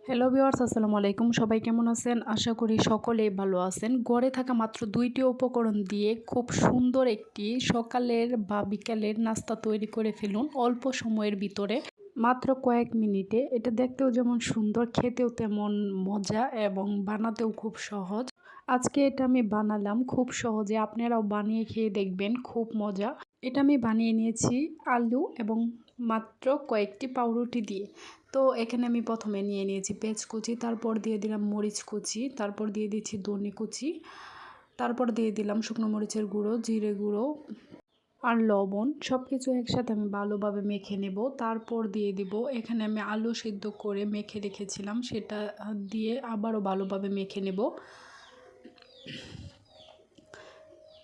Hello viewers, আসসালামু আলাইকুম। সবাই কেমন আছেন? আশা করি সকলেই ভালো আছেন। ঘরে থাকা মাত্র ২টি উপকরণ দিয়ে খুব সুন্দর একটি সকালের বা বিকালের নাস্তা তৈরি করে ফেলুন অল্প সময়ের ভিতরে, মাত্র কয়েক মিনিটে। এটা দেখতেও যেমন সুন্দর, খেতেও তেমন মজা এবং বানাতেও খুব সহজ। আজকে এটা আমি বানালাম খুব সহজে, আপনারাও বানিয়ে খেয়ে দেখবেন, খুব মজা। এটা আমি বানিয়ে নিয়েছি আলু এবং মাত্র কয়েকটি পাউরুটি দিয়ে। তো এখানে আমি প্রথমে নিয়ে নিয়েছি পেঁয়াজ কুচি, তারপর দিয়ে দিলাম মরিচ কুচি, তারপর দিয়ে দিচ্ছি ধনে কুচি, তারপর দিয়ে দিলাম শুকনো মরিচের গুঁড়ো, জিরে গুঁড়ো আর লবণ। সব কিছু একসাথে আমি ভালোভাবে মেখে নেব। তারপর দিয়ে দিব এখানে আমি আলু সিদ্ধ করে মেখে রেখেছিলাম, সেটা দিয়ে আবারও ভালোভাবে মেখে নেব।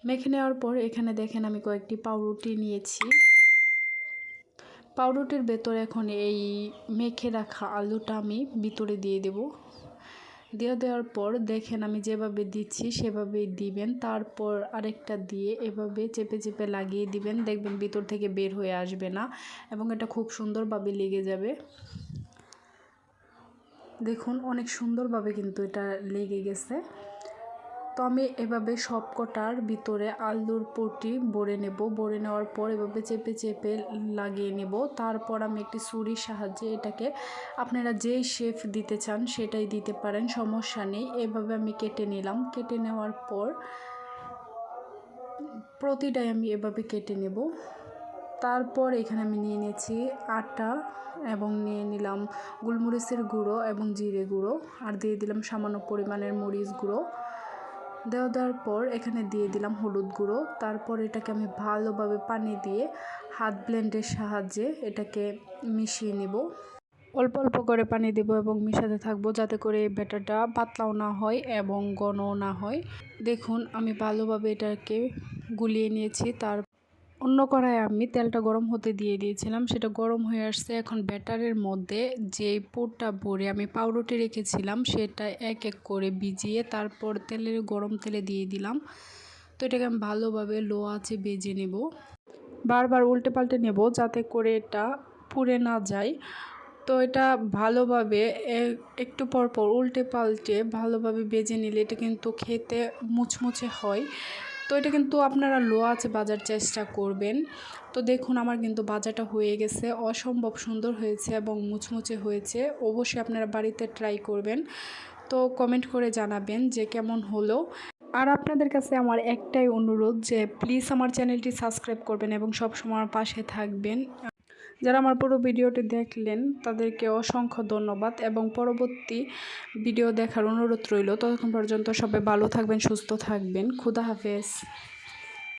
মেখে নেওয়ার পর এখানে দেখেন আমি কয়েকটি পাউরুটি নিয়েছি। পাউরুটির ভেতরে এখন এই মেখে রাখা আলুটা আমি ভিতরে দিয়ে দেব। দেওয়ার পর দেখেন আমি যেভাবে দিচ্ছি সেভাবেই দিবেন। তারপর আরেকটা দিয়ে এভাবে চেপে চেপে লাগিয়ে দিবেন, দেখবেন ভিতর থেকে বের হয়ে আসবে না এবং এটা খুব সুন্দরভাবে লেগে যাবে। দেখুন অনেক সুন্দরভাবে কিন্তু এটা লেগে গেছে। তো আমি এভাবে সবকটার ভিতরে আলুর পুরটি ভরে নেব। ভরে নেওয়ার পর এভাবে চেপে চেপে লাগিয়ে নেব। তারপর আমি একটি ছুরির সাহায্যে এটাকে, আপনারা যেই শেপ দিতে চান সেটাই দিতে পারেন, সমস্যা নেই। এভাবে আমি কেটে নিলাম। কেটে নেওয়ার পর প্রতিটাই আমি এভাবে কেটে নেব। তারপর এখানে আমি নিয়ে নিয়েছি আটা এবং নিয়ে নিলাম গোলমরিচের গুঁড়ো এবং জিরে গুঁড়ো, আর দিয়ে দিলাম সামান্য পরিমাণের মরিচ গুঁড়ো। দেওয়ার পর এখানে দিয়ে দিলাম হলুদ গুঁড়ো। তারপর এটাকে আমি ভালোভাবে পানি দিয়ে হাত ব্লেন্ডের সাহায্যে এটাকে মিশিয়ে নেব। অল্প অল্প করে পানি দেব এবং মিশাতে থাকবো, যাতে করে ব্যাটারটা পাতলাও না হয় এবং ঘনও না হয়। দেখুন আমি ভালোভাবে এটাকে গুলিয়ে নিয়েছি। তার অন্য কড়াইয়ে আমি তেলটা গরম হতে দিয়ে দিয়েছিলাম, সেটা গরম হয়ে আসছে। এখন ব্যাটারের মধ্যে যে পুরটা ভরে আমি পাউরুটি রেখেছিলাম সেটা এক এক করে ভিজিয়ে তারপর গরম তেলে দিয়ে দিলাম। তো এটাকে আমি ভালোভাবে লো আঁচে ভেজে নেব, বারবার উল্টে পাল্টে নেব যাতে করে এটা পুড়ে না যায়। তো এটা ভালোভাবে একটু পর পর উল্টে পাল্টে ভালোভাবে ভেজে নিলে এটা কিন্তু খেতে মুচমুচে হয়। তো এটা কিন্তু আপনারা লো আঁচে ভাজার চেষ্টা করবেন। তো দেখুন আমার কিন্তু ভাজাটা হয়ে গেছে, অসম্ভব সুন্দর হয়েছে এবং মুচমুচে হয়েছে। অবশ্যই আপনারা বাড়িতে ট্রাই করবেন। তো কমেন্ট করে জানাবেন যে কেমন হলো। আর আপনাদের কাছে আমার একটাই অনুরোধ যে প্লিজ আমার চ্যানেলটি সাবস্ক্রাইব করবেন এবং সবসময় আমার পাশে থাকবেন। যারা আমার পুরো ভিডিওটি দেখলেন তাদেরকে অসংখ্য ধন্যবাদ এবং পরবর্তী ভিডিও দেখার অনুরোধ রইল। ততক্ষণ পর্যন্ত সবাই ভালো থাকবেন, সুস্থ থাকবেন। খুদা হাফেজ।